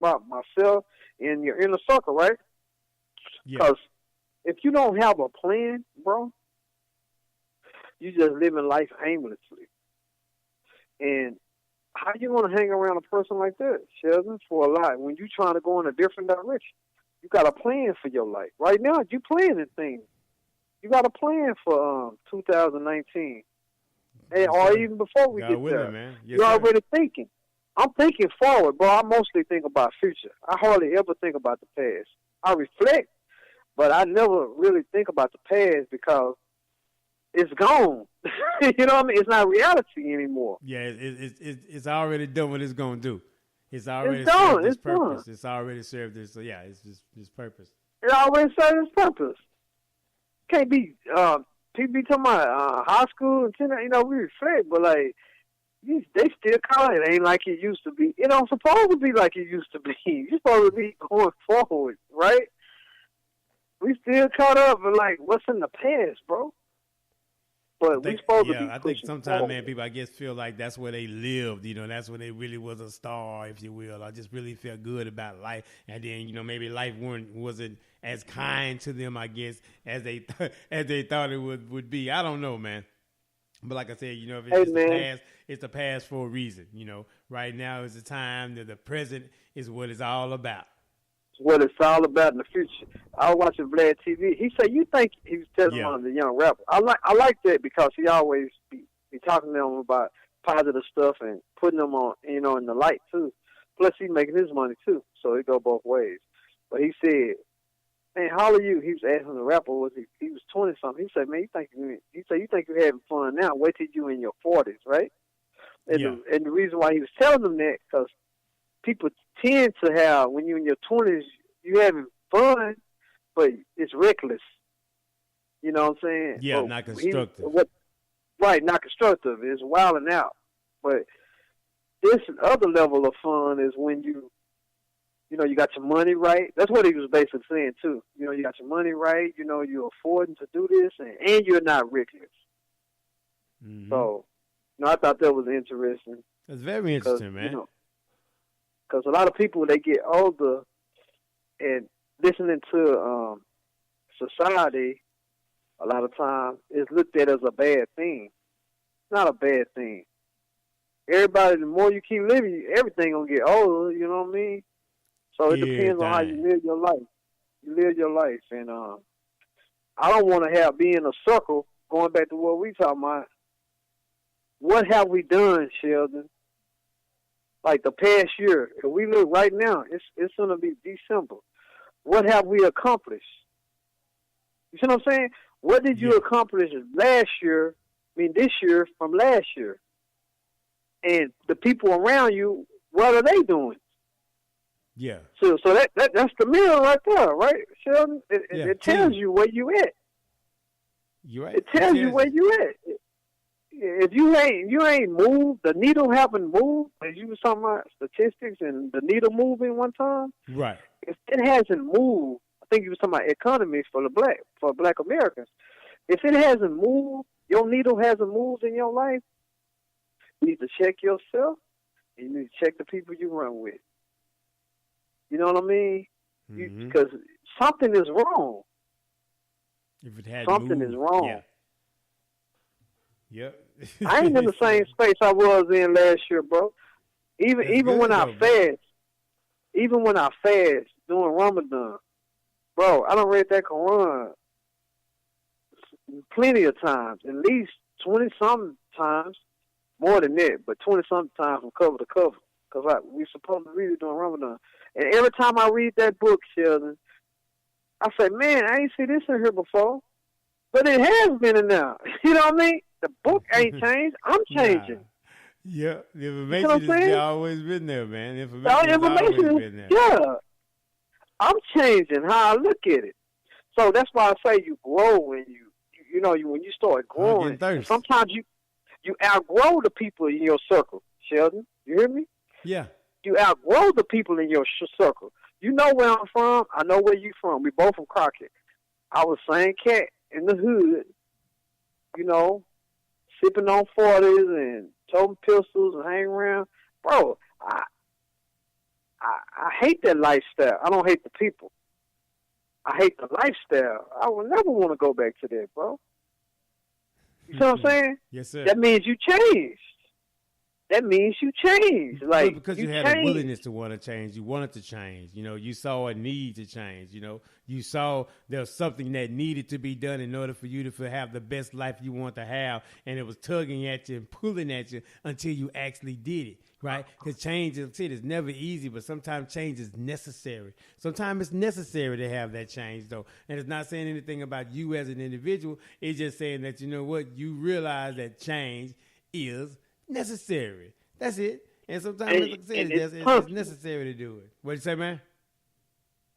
about myself in your inner circle, right? Yeah. Because if you don't have a plan, bro, you just living life aimlessly. And how you want to hang around a person like that, Sheldon, for a lot when you trying to go in a different direction? You got a plan for your life. Right now, you planning things. You got a plan for 2019. Yes, Or sir. even before we God get willing, there. man. Yes, You're sir. already thinking. I'm thinking forward, bro. I mostly think about future. I hardly ever think about the past. I reflect, but I never really think about the past because it's gone. You know what I mean? It's not reality anymore. Yeah, it's already done what it's gonna do. It's already It's gone. served its It's done. purpose. It's already served its. So yeah, it's just its purpose. It always serves its purpose. Can't be people be talking about high school and we reflect, but like they still call it ain't like it used to be. It don't supposed to be like it used to be. You're supposed to be going forward, right? We still caught up with like what's in the past, bro. But we supposed to be I think pushing sometimes, forward. man, people I guess feel like that's where they lived. That's where they really was a star, if you will. I just really felt good about life, and then maybe life wasn't as kind to them, I guess, as they as they thought it would be. I don't know, man. But like I said, if it's the past, it's the past for a reason. Right now is the time that the present is what it's all about. What it's all about in the future. I was watching Vlad TV. He said, "You think," he was telling one of the young rappers. I like that because he always be talking to them about positive stuff and putting them on, in the light too. Plus, he's making his money too, so it go both ways. But he said, "Man, how old are you?" He was asking the rapper, he was 20 something. He said, "Man, you think you're having fun now? Wait till you in your 40s, right?" And the reason why he was telling them that because people tend to have, when you're in your 20s, you having fun, but it's reckless. You know what I'm saying? Yeah, but not constructive. Right, not constructive. It's wilding out. But this other level of fun is when you got your money right. That's what he was basically saying, too. You got your money right. You're affording to do this, and you're not reckless. Mm-hmm. So, I thought that was interesting. That's very interesting, man. Because a lot of people, they get older and listening to society, a lot of times, is looked at as a bad thing. It's not a bad thing. Everybody, the more you keep living, everything going to get older, you know what I mean? So it depends on how you live your life. You live your life. And I don't want to be in a circle, going back to what we talking about. What have we done, Sheldon? Like the past year, if we look right now, it's going to be December. What have we accomplished? You see what I'm saying? What did you accomplish this year from last year? And the people around you, what are they doing? Yeah. So that's the mirror right there, right, Sheldon? It tells you where you at. You're right. It tells you where you at. If you ain't moved, the needle haven't moved, as you were talking about statistics and the needle moving one time. Right. If it hasn't moved, I think you were talking about economy for black Americans. If it hasn't moved, your needle hasn't moved in your life, you need to check yourself and you need to check the people you run with. You know what I mean? Mm-hmm. Because something is wrong. If it had something moved, is wrong. Yeah. Yep. I ain't in the same space I was in last year, bro. Even when I fast during Ramadan, bro, I done read that Quran plenty of times, at least 20-something times, more than that, but 20-something times from cover to cover, because we supposed to read it during Ramadan. And every time I read that book, Sheldon, I say, man, I ain't see this in here before, but it has been in there. You know what I mean? The book ain't changed. I'm changing. Nah. Yeah, the information has always been there, man. Information has always been there. Yeah. I'm changing how I look at it. So that's why I say you grow when when you start growing. Sometimes you outgrow the people in your circle, Sheldon. You hear me? Yeah. You outgrow the people in your circle. You know where I'm from. I know where you from. We both from Crockett. I was same cat in the hood, sipping on 40s and toting pistols and hanging around. Bro, I hate that lifestyle. I don't hate the people. I hate the lifestyle. I would never want to go back to that, bro. You see what I'm saying? Yes, sir. That means you changed. That means you changed. Like, because you had a willingness to want to change. You wanted to change. You know, you saw a need to change. You know, you saw there was something that needed to be done in order for you to have the best life you want to have. And it was tugging at you and pulling at you until you actually did it, right? Because change is never easy, but sometimes change is necessary. Sometimes it's necessary to have that change, though. And it's not saying anything about you as an individual. It's just saying that, you know what, you realize that change is necessary. That's it. And sometimes, like I said, it's necessary to do it. What do you say, man?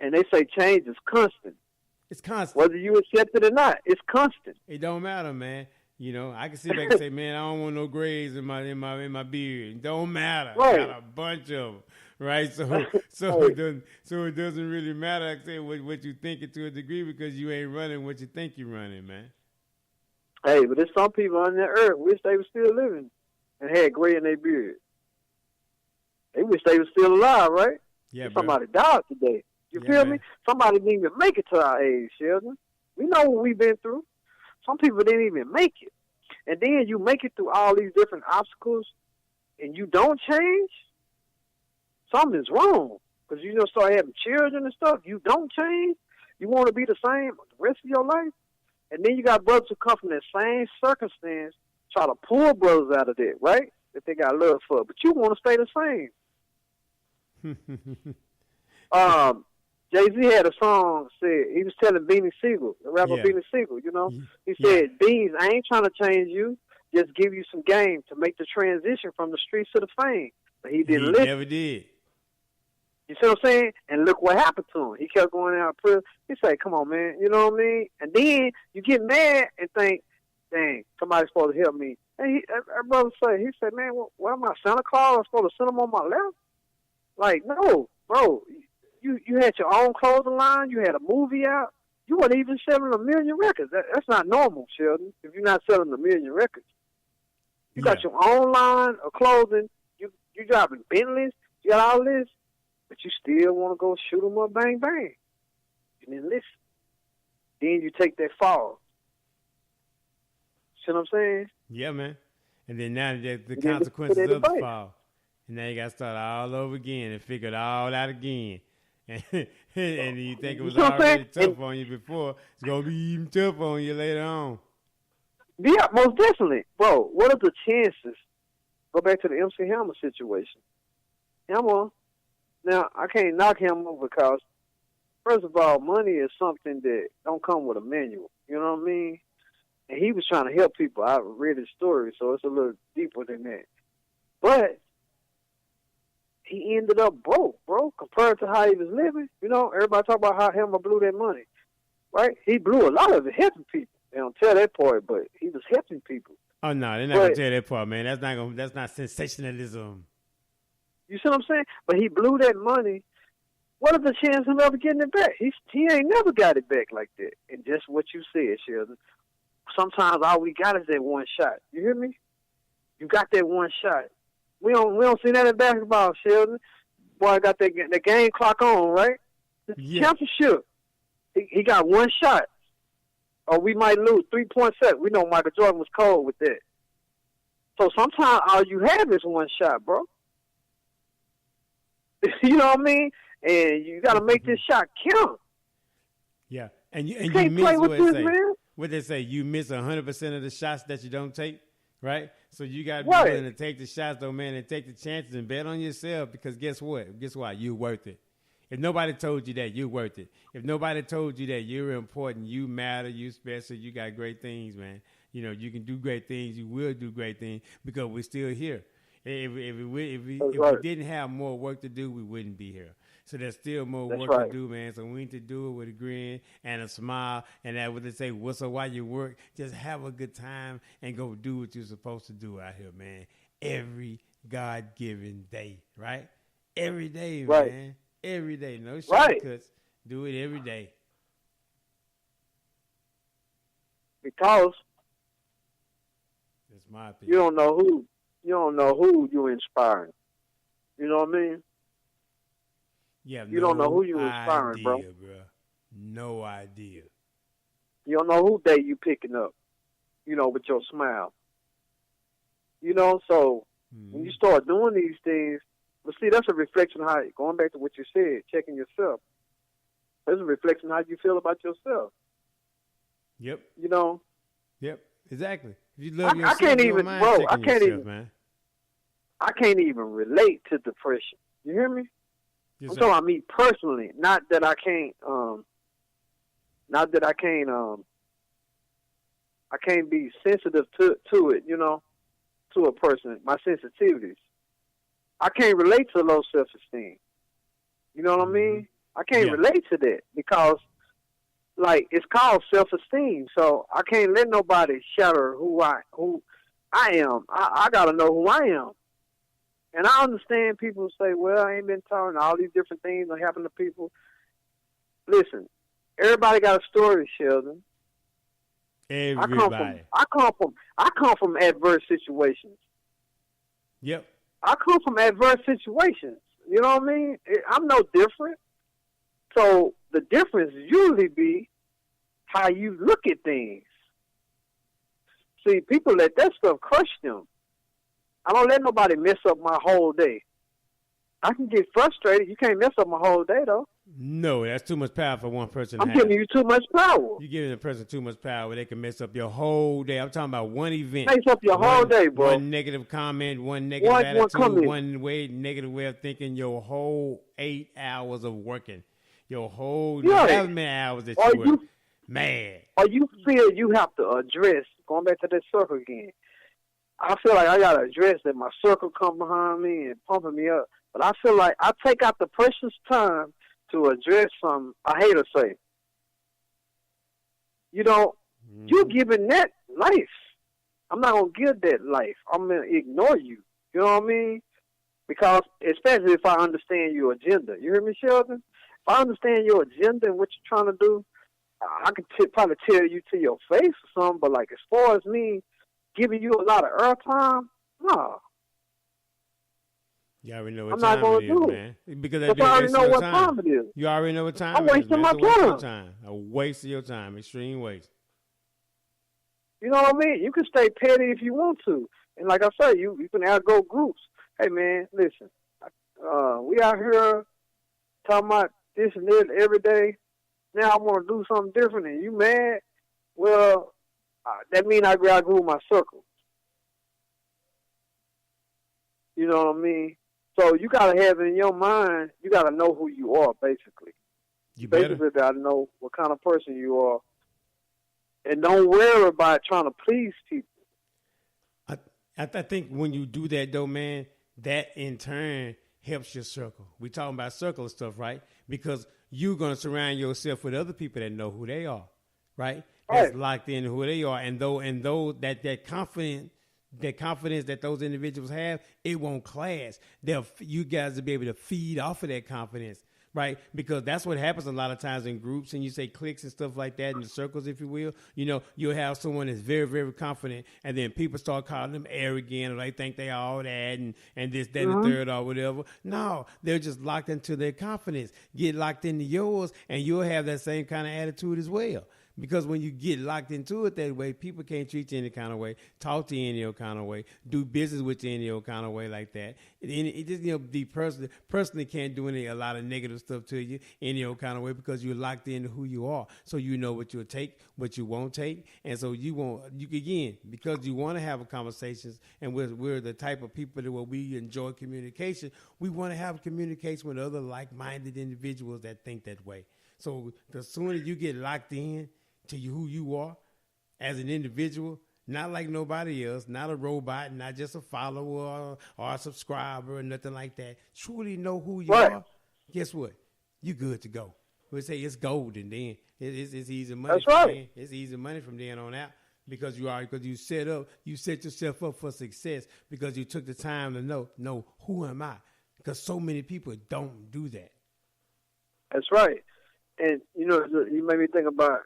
And they say change is constant. It's constant. Whether you accept it or not, it's constant. It don't matter, man. You know, I can sit back and say, man, I don't want no grays in my beard. It don't matter. Right. I got a bunch of them. Right? So it doesn't really matter, like I say, what you think it to a degree, because you ain't running what you think you're running, man. Hey, but there's some people on the earth wish they were still living and had gray in their beard. They wish they were still alive, right? Yeah, somebody died today. You feel me? Somebody didn't even make it to our age, Shelton. We know what we've been through. Some people didn't even make it. And then you make it through all these different obstacles and you don't change, something's wrong. Because you just start having children and stuff. You don't change. You want to be the same the rest of your life. And then you got brothers who come from that same circumstance, try to pull brothers out of that, right? That they got love for. But you want to stay the same. Jay-Z had a song, said, he was telling Beanie Siegel, the rapper Beanie Siegel, you know. He said, Beans, I ain't trying to change you. Just give you some game to make the transition from the streets to the fame. But he didn't listen. He never did. You see what I'm saying? And look what happened to him. He kept going out of prison. He said, come on, man. You know what I mean? And then you get mad and think, dang, somebody's supposed to help me. And that brother said, he said, man, what am I, Santa Claus? I'm supposed to send him on my left? Like, no, bro. You had your own clothing line. You had a movie out. You weren't even selling 1 million records. That's not normal, Sheldon, if you're not selling 1 million records. You got your own line of clothing. You driving Bentleys. You got all this. But you still want to go shoot them up, bang, bang. And then listen. Then you take that fall. See what I'm saying? Yeah, man. And then now the consequences of the fall. And now you got to start all over again and figure it all out again. And you think it was already tough on you before, it's going to be even tougher on you later on. Yeah, most definitely. Bro, what are the chances? Go back to the MC Hammer situation. Hammer, now, I can't knock Hammer because, first of all, money is something that don't come with a manual. You know what I mean? And he was trying to help people. I read his story, so it's a little deeper than that. But he ended up broke, bro, compared to how he was living. You know, everybody talk about how Hammer blew that money, right? He blew a lot of it helping people. They don't tell that part, but he was helping people. Oh, no, they're not going to tell that part, man. That's not sensationalism. You see what I'm saying? But he blew that money. What are the chances of ever getting it back? He ain't never got it back like that. And just what you said, Sheldon, sometimes all we got is that one shot. You hear me? You got that one shot. We don't see that in basketball, Sheldon. Boy, got the game clock on, right? The championship. He got one shot. Or we might lose 3.7. We know Michael Jordan was cold with that. So sometimes all you have is one shot, bro. You know what I mean? And you got to make this shot count. Yeah, and you can't miss play with what this, they say. man. What they say, you miss 100% of the shots that you don't take, right? So you got to be willing to take the shots, though, man, and take the chances and bet on yourself, because guess what? Guess what? You're worth it. If nobody told you that, you're worth it. If nobody told you that you're important, you matter, you special, you got great things, man. You know, you can do great things. You will do great things because we're still here. If we didn't have more work to do, we wouldn't be here. So there's still more work to do, man. So we need to do it with a grin and a smile. And that what they say, so while you work, just have a good time and go do what you're supposed to do out here, man. Every God-given day, right? Every day, man. Every day. No shortcuts. Do it every day. Because that's my opinion. You don't know who you're inspiring. You know what I mean? You have You don't know no who you inspiring, bro. idea, bro. No idea. You don't know who day you picking up, with your smile. So when you start doing these things, but see, that's a reflection of how, going back to what you said, checking yourself. That's a reflection of how you feel about yourself. Yep. Yep. Exactly. If you love yourself, I can't you even, don't mind bro. checking yourself, man. I can't even relate to depression. You hear me? Yes, I'm talking about me personally. Not that I can't. I can't be sensitive to it. To a person, my sensitivities. I can't relate to low self-esteem. You know what I mean? I can't relate to that because, it's called self-esteem. So I can't let nobody shatter who I am. I gotta know who I am. And I understand people say, well, I ain't been taught, and all these different things that happen to people. Listen, everybody got a story, Sheldon. Everybody. I come from adverse situations. Yep. I come from adverse situations. You know what I mean? I'm no different. So the difference usually be how you look at things. See, people let that stuff crush them. I don't let nobody mess up my whole day. I can get frustrated. You can't mess up my whole day, though. No, that's too much power for one person. I'm giving you too much power. You're giving a person too much power. They can mess up your whole day. I'm talking about one event. Mess up your whole day, bro. One negative comment, one negative attitude, one negative way of thinking. Your whole 8 hours of working, your whole however many hours that you work, mad. Or you feel you have to address. Going back to that circle again. I feel like I gotta address that my circle come behind me and pumping me up. But I feel like I take out the precious time to address something I hate to say. You giving that life. I'm not gonna give that life. I'm gonna ignore you. You know what I mean? Because especially if I understand your agenda. You hear me, Shelton? If I understand your agenda and what you're trying to do, I can probably tell you to your face or something. But as far as me giving you a lot of airtime, no. You already know what time it is, man. Because I already know what time it is. You already know what time it is. I'm wasting my time. A waste of your time. Extreme waste. You know what I mean? You can stay petty if you want to. And like I said, you can outgo groups. Hey, man, listen. We out here talking about this and that every day. Now I want to do something different and you mad? Well, that means I grew my circle. You know what I mean? So you got to have it in your mind, you got to know who you are, basically. You basically got to know what kind of person you are. And don't worry about trying to please people. I think when you do that, though, man, that in turn helps your circle. We talking about circle stuff, right? Because you're going to surround yourself with other people that know who they are, right? That's locked in who they are. And though that confidence that those individuals have, it won't clash. You guys will be able to feed off of that confidence, right? Because that's what happens a lot of times in groups, and you say cliques and stuff like that in the circles, if you will. You'll have someone that's very, very confident, and then people start calling them arrogant, or they think they all that, and this, that, and the third, or whatever. No, they're just locked into their confidence. Get locked into yours, and you'll have that same kind of attitude as well. Because when you get locked into it that way, people can't treat you any kind of way, talk to you any kind of way, do business with you any kind of way like that. It just, the personally can't do a lot of negative stuff to you any kind of way because you're locked into who you are. So you know what you'll take, what you won't take. And so because you want to have a conversations, and we're the type of people that we enjoy communication, we want to have communication with other like-minded individuals that think that way. So the sooner you get locked in to who you are as an individual, not like nobody else, not a robot, not just a follower or a subscriber or nothing like that. Truly know who you are. Guess what? You good to go. We say it's golden then. It's easy money. That's right. It's easy money from then on out because you set yourself up for success because you took the time to know who am I? Because so many people don't do that. That's right. And, you made me think about,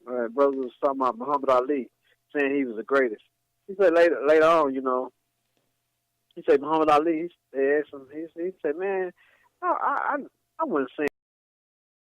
brother was talking about Muhammad Ali, saying he was the greatest. He said later on, he said Muhammad Ali, they asked him, he said, man, I wouldn't say